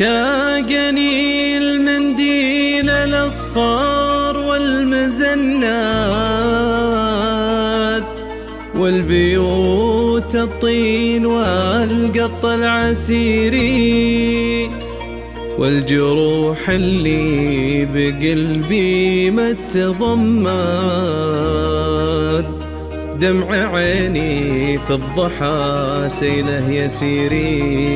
شاقني المنديل الأصفر والمزنات والبيوت الطين والقط العسيري والجروح اللي بقلبي ما تضمت دمع عيني في الضحى سيله يسيري.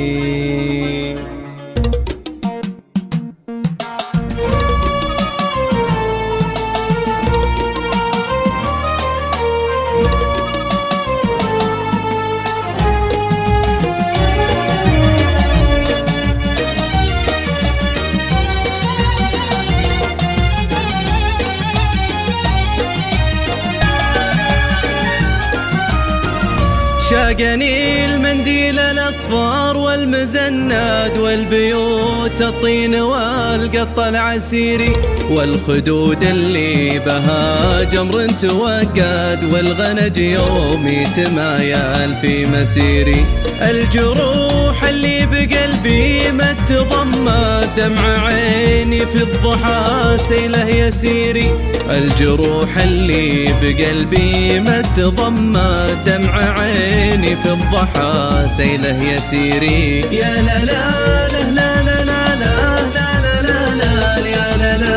شاقني المنديل الأصفر والمزند والبيوت الطين والقط العسيري والخدود اللي بها جمر توقد والغنج يومي تمايل في مسيري. الجروح اللي بقلبي ما تضمت دمع عيني في الضحى سيله يسيري. الجروح اللي بقلبي ما تضمت دمع عيني في الضحى سيله يسيري. يا لا لا لا لا لا لا لا لا لا يا لا لا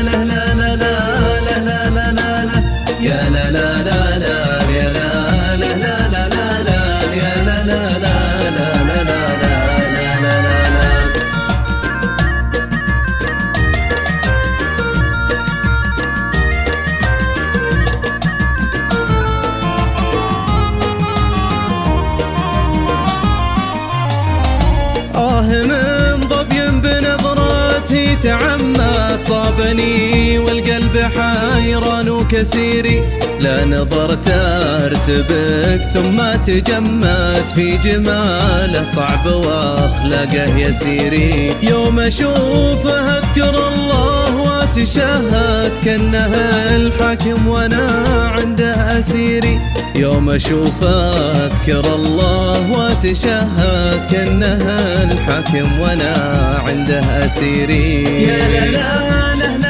لا لا لا لا لا لا لا يا لا لا لا لا يا لا لا لا لا لا يا لا لا لا لا لا لا لا. من ضبي بنظراتي تعمت صابني والقلب حيران وكسيري. لا نظرت ارتبك ثم تجمت في جماله صعب واخلاقه يسيري. يوم اشوفه اذكر الله واتشهد كانه الحاكم وانا عنده اسيري. يوم اشوفه اذكر الله واتشهد كانه الحاكم وانا عنده اسيري. يا لا لا لا